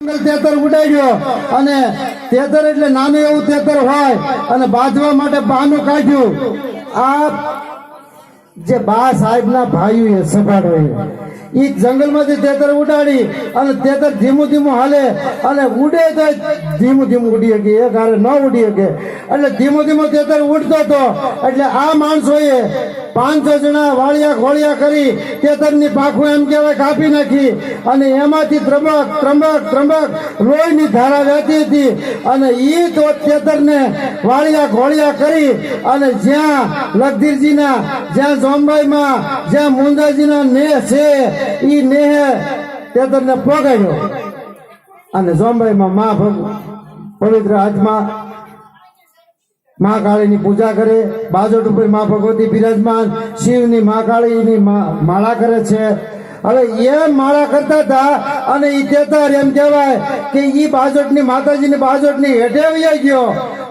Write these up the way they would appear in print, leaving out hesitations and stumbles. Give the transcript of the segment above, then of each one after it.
તેતર ઉડાડ્યો અને તેતર એટલે નાનું એવું તેતર હોય અને બાંધવા માટે બહાનું કાઢ્યું. આ જે બા સાહેબ ના ભાઈઓ સફાડો એ જંગલમાંથી તેતર ઉડાડી અને તેતર ધીમું ધીમું હાલે અને ઉડે તો ધીમું ધીમું ઉડી શકે, એક હારે ન ઉડી શકે. એટલે ધીમું ધીમું તેતર ઉડતો હતો. એટલે આ માણસોએ 500 જણા વાળિયા ખોળિયા કરી તેતરની પાખું એમ કહેવાય કાપી નાખી અને એમાંથી ત્રંબક ત્રંબક ત્રંબક લોહીની ધારા વહેતી હતી. અને એ તો તેતરને વાળિયા ખોળિયા કરી અને જ્યાં લખધીરજીના, જ્યાં જોમબાઈમાં, જ્યાં મુંદાજીના નેહ છે એ નેહે તેતરને પોગાડ્યો. અને જોમબાઈમાં મા પવિત્ર હાથમાં મા કાળીની પૂજા કરે, બાજોટ ઉપર મા ભગવતી બિરાજમાન, શિવની મા કાળીની માળા કરે છે. હવે એ માળા કરતા હતા અને ઈ તેતર એમ કહેવાય કે ઈ બાજોટની માતાજીની બાજોટની હેઠે આવી ગયો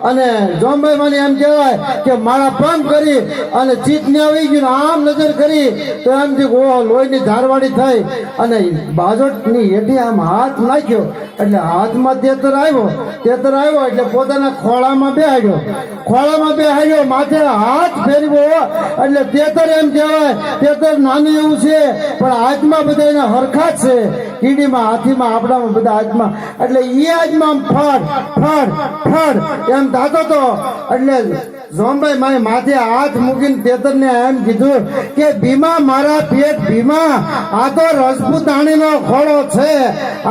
અને જોમભાઈ મને એમ કહેવાય કે માળા પંપ કરી અને ચીતને આવી ગયું. આમ નજર કરી તો એમ થયું ઓહ લોહીની ધારવાડી થઈ અને બાજોટની હેઠે આમ હાથ નાખ્યો. એટલે હાથમાં તેતર આવ્યો એટલે પોતાના ખોળામાં બેહાડ્યો. માથે હાથ ફેરવ્યો. એટલે તેતર એમ કહેવાય તેતર નાનું એવું છે પણ હાથમાં બધા એના હરખા છે. કીડીમાં, હાથીમાં, આપણામાં બધા હાથમાં. એટલે એ હાથમાં ફળ ફળ ફળ એમ થતો હતો. એટલે જોમભાઈ મારે માથે હાથ મૂકીને તેતરને એમ કીધું કે ભીમા, મારા પેટ ભીમા, આ તો રજપૂતાણીનો ખોળો છે,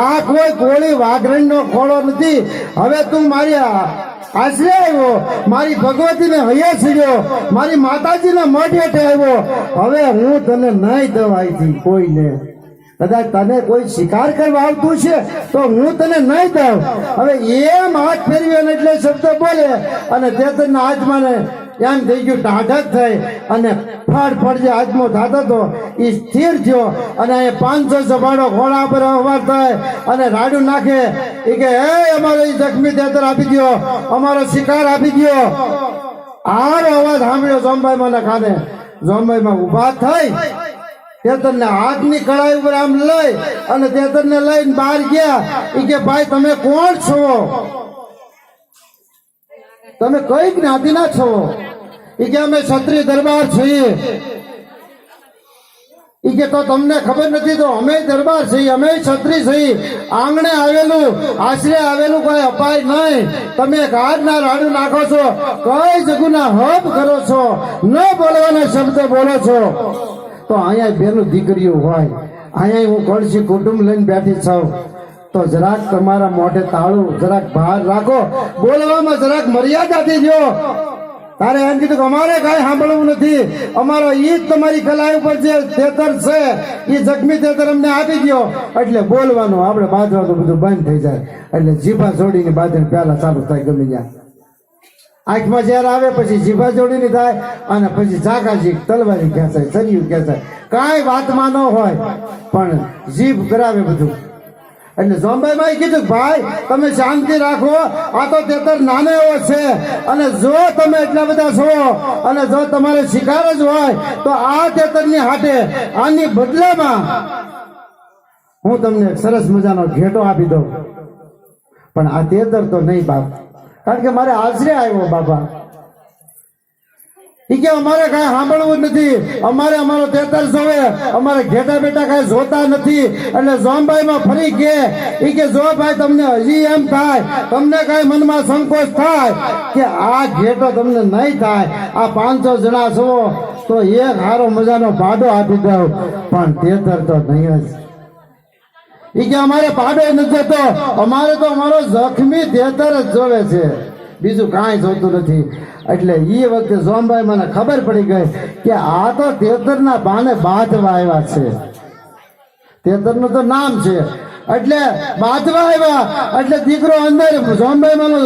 આ કોઈ કોળી વાઘરણનો ખોળો નથી. હવે તું મારી આશરે આવ્યો, મારી ભગવતીને હૈયા છેડ્યો, મારી માતાજીના મઢ હેઠે આવ્યો. હવે હું તને નહીં દવાઈથી કોઈને, કદાચ તને કોઈ શિકાર કરવા આવતું છે તો હું તને નહીં દઉં. હવે એમ હાથ ફેરવ્યો એટલે શબ્દ બોલે અને તેતરના હાથમાં એમ થઈ ગયું ટાઢક થઈ અને ફળ ફળ જે હાથમાં થતો હતો એ સ્થિર થયો. અને એ 500 સભાડો ઘોડા પર અવાર થાય અને રાડું નાખે. એ કે હે અમારો જખમી તેતર આપી દો, અમારો શિકાર આપી દો. આરો અવાજ સાંભળ્યો જોમભાઈમાં ના કાને. જોમભાઈમાં ઉભા થઈ તેતરને હાથની કળાઈ ઉપર આમ લઈ અને તેતરને લઈને બહાર ગયા. એ કે ભાઈ તમે કોણ છો? તમે કઈ જ્ઞાતિના છો? એ કે અમે ક્ષત્રિય દરબાર છીએ. એ કે તો તમને ખબર નથી તો અમે દરબાર છીએ, અમે ક્ષત્રિય છીએ. આંગણે આવેલું, આશરે આવેલું કોઈ અપાય નહીં. તમે ગાઢના રાડું નાખો છો, કઈ જગુના હબ કરો છો, ન બોલવાના શબ્દ બોલો છો. તો અહીંયા બેનું દીકરીઓ હોય, અહીંયા હું કળશી કુટુંબ લઈને બેઠી છું તો જરાક તમારા મોઢે તાળું જરાક બહાર રાખો, બોલવામાં જરાક મર્યાદાથી જો. તારે એમ કીધું કે અમારે કઈ સાંભળવું નથી, અમારો ઈ જ તમારી કલાઈ ઉપર જે તેતર છે એ જખમી તેતર અમને આપી દો. એટલે બોલવાનું આપણે બાંધવાનું બધું બંધ થઈ જાય. એટલે જીભા જોડીને બાંધીને પહેલા ચાલુ થાય ગમી જાય. આંખમાં ઝેર આવે પછી જીભા જોડીની થાય અને પછી ઝાકાજી તલવારી ખેંચાય, સરિયું ખેંચાય. કાંઈ વાતમાં ન હોય પણ જીભ કરાવે બધું. એટલે જોમભાઈ કીધું ભાઈ તમે શાંતિ રાખો, આ તો તેતર નાનો એવો છે અને જો તમે એટલા બધા છો અને જો તમારે શિકાર જ હોય તો આ તેતરની હાટે આની બદલામાં હું તમને સરસ મજાનો ઘેટો આપી દઉં. પણ આ તેતર તો નહીં બાપ, કારણ કે મારે આશરે આવ્યો બાપા. એ કે અમારે કઈ સાંભળવું નથી, અમારે અમારો તેતર જોવે, અમારે ઘેટા બેટા કઈ જોતા નથી. એટલે જોમભાઈમાં ફરી કે જો ભાઈ તમને હજી એમ થાય, તમને કઈ મનમાં સંકોચ થાય કે આ ઘેટો તમને નહીં થાય, આ 500 જણા છો તો એક સારો મજાનો ભાડો આપી દઉં, પણ તેતર તો નહીં જ. એ કે અમારે ભાડો નથી જતો, અમારે તો અમારો જખમી તેતર જ જોવે છે, બીજું કાંઈ જોતું નથી. એટલે એ વખતે જોમભાઈ મને ખબર પડી ગઈ કે આ તો તેતરના બાને બાંધવા આવ્યા છે. તેતરનું તો નામ છે એટલે બાંધવા આવ્યા. એટલે દીકરો અંદર, જોમભાઈ માનો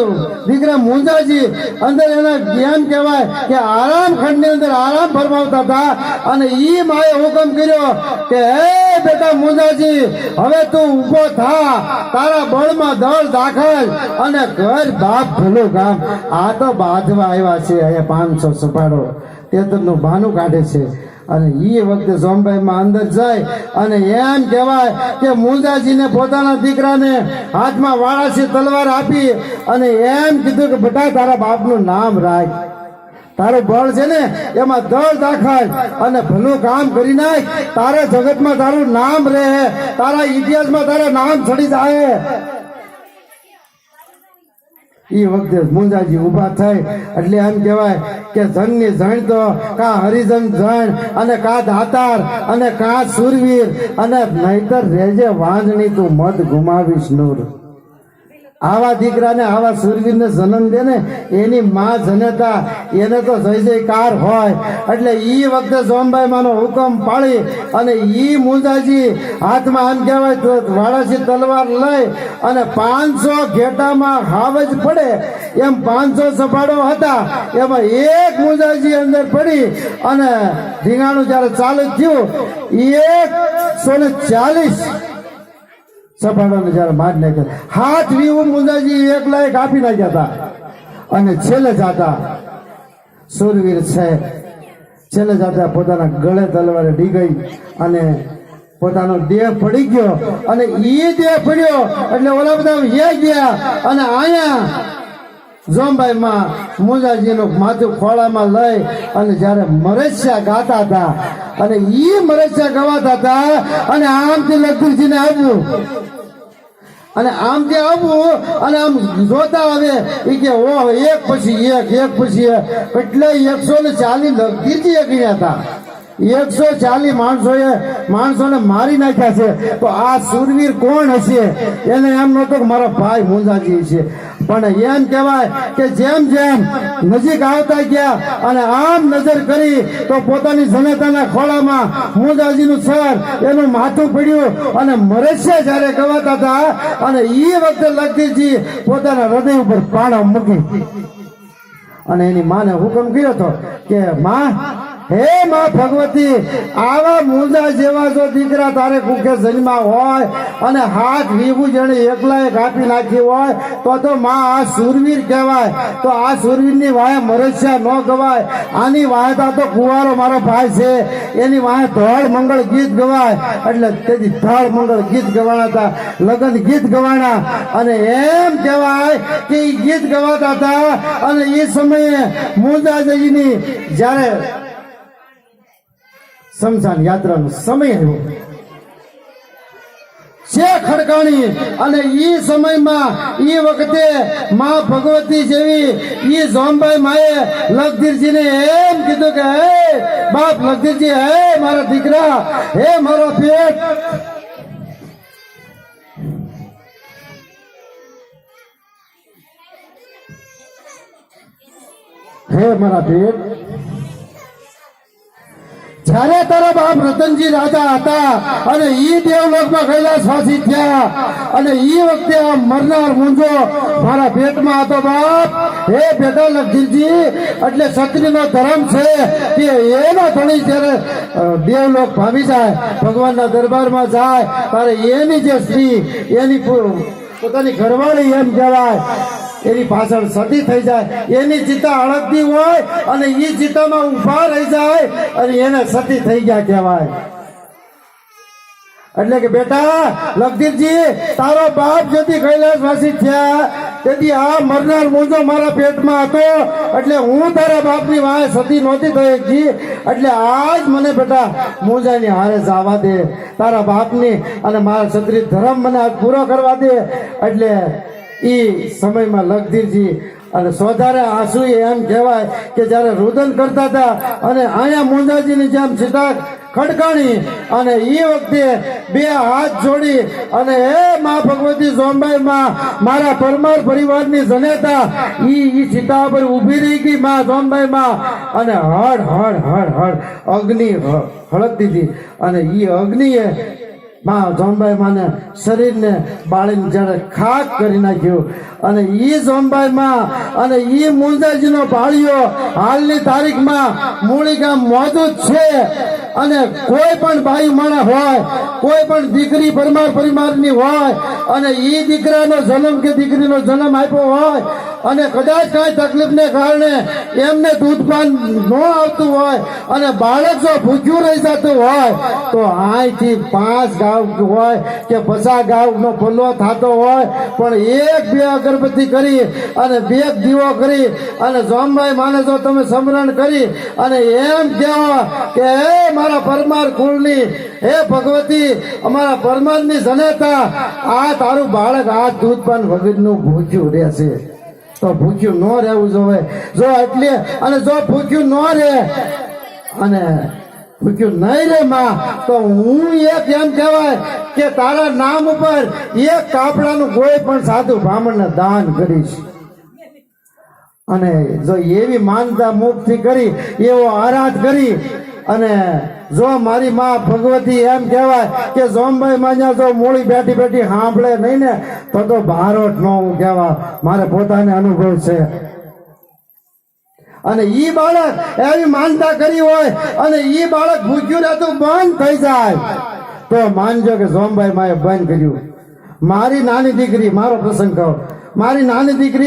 દીકરા મુંજાજી અંદર એના એમ કહેવાય કે આરામ ખંડની અંદર આરામ ફરમાવતા હતા. અને ઈ માએ હુકમ કર્યો કે હે બેટા મુંજાજી, હવે તું ઉભો થા, તારા બળમાં દળ દાખલ અને ઘર બાપ ભલું કામ. આ તો બાંધવા આવ્યા છે. અહીંયા 500 સફાડો તેતરનું બહાનું કાઢે છે અને એ વખતે સોમભાઈ માં અંદર જાય અને એમ કહેવાય કે મુંજાજીને પોતાના દીકરાને હાથમાં વાળાસી તલવાર આપી અને એમ કીધું કે બેટા તારા બાપનું નામ રાખ, તારું બળ છે ને એમાં દળ દાખલ અને ભલું કામ કરી નાખ, તારા જગતમાં તારું નામ રહે, તારા ઇતિહાસમાં તારા નામ ચડી જાય. એ વખતે મુંજાજી ઉભા થઈ એટલે એમ કહેવાય કે ધનની જણ તો કા હરિજન જણ અને કા દાતાર અને કા સુરવીર અને નહીતર રેજે વાંજણી તું મત ગુમાવીશ નૂર. આવા દીકરાને આવા સુરવીરને જન્મ દે ને એની માં જનેતા એને તો જય જયકાર હોય. એટલે ઈ વખતે સોમભાઈ માનો હુકમ પાળી અને ઈ મુંજાજી હાથમાં એમ કહેવાય તો વાળાસી તલવાર લઈ અને 500 ઘેટામાં હાવજ પડે એમ 500 સફાળો હતા એમાં એક મુંજાજી અંદર પડી અને ધીંગાણું જયારે ચાલુ થયું 140 સફાળોને જયારે માર નાખ્યા, હાથ વીવું મુંજાજી એકલા કાપી નાખ્યા હતા. અને છેલ્લે જાતા સુરવીર છે છેલ્લે જાતા પોતાના ગળે તલવારે ડીગઈ અને પોતાનો દેહ પડી ગયો અને ઈ દેહ પડ્યો એટલે ઓલા બધા ગયા અને આયા જોમભાઈ માં મુંજાજીનું માથું ખોળામાં લઈ અને જયારે મરસ્યા ગાતા હતા અને ઈ મરસ્યા ગવાતા હતા અને આમથી લખુરજીને આવ્યું અને આમથી આવવું અને આમ જોતા આવે એ કે ઓહ એક પછી એક એટલે 140 લખીરજી ગયા હતા. 140 માણસોને મારી નાખ્યા છે. તો આ સુરવીર કોણ હશે? એને એમ નહોતો કે મારો ભાઈ મુંજાજી છે, પણ એમ કહેવાય કે જેમ જેમ નજીક આવતા ગયા અને આમ નજર કરી તો પોતાની જનતાના ખોળામાં મુંજાજીનું સર એનું માથું પડ્યું અને મરસ્યા જયારે ગવાતા હતા અને એ વખતે લખીરજી પોતાના હૃદય ઉપર પાણા મૂકી અને એની માને હુકમ કર્યો હતો કે માં, હે માં ભગવતી, આવા મુંજા જેવા જો દીકરા તારે કુખે જન્મા હોય અને હાથ વીવું જણે એકલાએ કાપી નાખી હોય તો માં આ સુરવીર કહેવાય. તો આ સુરવીરની વાહે મરસ્યા ન ગવાય, આની વાહે તો કુંવારો મારો ભાઈ છે એની વાહે ધળ મંગળ ગીત ગવાય. એટલે તેથી ધળ મંગળ ગીત ગવાના હતા, લગ્ન ગીત ગવાના અને એમ કહેવાય કે એ ગીત ગવાતા હતા. અને એ સમયે મુંજાજીની જ્યારે શમશાન યાત્રાનો સમય આવ્યો છે ખડકાણી અને ઈ સમયમાં ઈ વખતે માં ભગવતી જેવી ઈ જોમભાઈ માએ લખધીરજીને એમ કીધું કે હે બાપ લખધીરજી, હે મારા દીકરા, હે મારો પેટ, હે મારા પેટ, જ્યારે તારા બાપ રતનજી રાજા હતા અને ઈ દેવલોકમાં કૈલાસવાસી થયા અને ઈ વખતે આ મરનાર મુંજો મારા પેટમાં હતો બાપ. હે બેટા લખધીરજી, એટલે ક્ષત્રિયનો ધર્મ છે કે એનો ધણી જ્યારે દેવલોક ભાવી જાય, ભગવાનના દરબારમાં જાય ત્યારે એની જે સ્ત્રી એની પોતાની ઘરવાળી એમ કહેવાય એની પાછળ સતી થઈ જાય, એની ચિતા અળગતી હોય અને એ ચિતામાં ઉભા રહી જાય અને એને સતી થઈ ગયા કહેવાય. એટલે કે બેટા લખધીરજી, તારો બાપ જેથી કૈલાસવાસી થયા તેથી આ મરનાર મુંજો મારા પેટમાં હતો એટલે હું તારા બાપની વાહે સતી નહોતી થઈ ગઈ. એટલે આજ મને બેટા મુંજાની હારે જવા દે, તારા બાપની અને મારા ક્ષત્રિય ધર્મ મને આજ પૂરો કરવા દે. એટલે ઈ સમયમાં લખધીરજી અને સોધારે આંસુ એમ કહેવાય કે જયારે રુદન કરતા હતા અને અહીંયા મુંજાજીની જેમ ચિતા ખડકાણી અને એ વખતે બે હાથ જોડી અને હે માં ભગવતી જોમભાઈ માં, મારા પરમાર પરિવારની જનેતા, ઈ ચિતા પર ઉભી રહી ગઈ માં જોમભાઈ માં અને હળ હળ હળ હળ અગ્નિ હળગતી હતી અને ઈ અગ્નિએ માં જોમભાઈ માને શરીરને બાળીને જયારે ખાક કરી નાખ્યું અને ઈ જોમભાઈ માં અને ઈ મુંજાજીનો ભાળિયો હાલની તારીખમાં મૂળી ગામ મોજૂદ છે. અને કોઈ પણ બાઈ માણસ હોય, કોઈ પણ દીકરી પરમાર પરિવારની હોય અને ઈ દીકરાનો જન્મ કે દીકરીનો જન્મ આપ્યો હોય અને કદાચ કાંઈ તકલીફને કારણે એમને દૂધપાન ન આવતું હોય અને બાળક જો ભૂખ્યું રહી જતું હોય તો અહીંથી 5 ગાંવ હોય કે 50 ગાંવનો પલ્લો થતો હોય પણ 1-2 અગરબત્તી કરી અને 2 દીવો કરી અને જોમભાઈ માને જો તમે સમરણ કરી અને એમ કહેવા કે હે મારા પરમાર કુળની, હે ભગવતી, અમારા પરમારની જનેતા, આ તારું બાળક આ દૂધપાન વગરનું ભૂખ્યું રહેશે તો ભૂખ્યું ન રહેવું જોઈએ. જો એટલે અને જો ભૂખ્યું ન રહે અને ભૂખ્યું નહીં રે માં તો હું એક એમ કહેવાય કે તારા નામ ઉપર એક કાપડાનું કોઈ પણ સાધુ બ્રાહ્મણને દાન કરીશ. અને જો એવી માનતા મુક્તિ કરી, એવો આરાધ કરી અને જો મારી માં ભગવતી એમ કહેવાય કે જોમભાઈ માન્યા જો મોડી બેઠી બેઠી સાંભળે નહીં ને તો બારોટ નો હું કહેવા, મારે પોતાને અનુભવ છે. અને ઈ બાળક એવી માનતા કરી હોય અને ઈ બાળક ભૂખ્યું રહેતું બંધ થઈ જાય તો માનજો કે જોમભાઈ માએ બંધ કર્યું. મારી નાની દીકરી, મારો પ્રસંગ કહો, મારી નાની દીકરી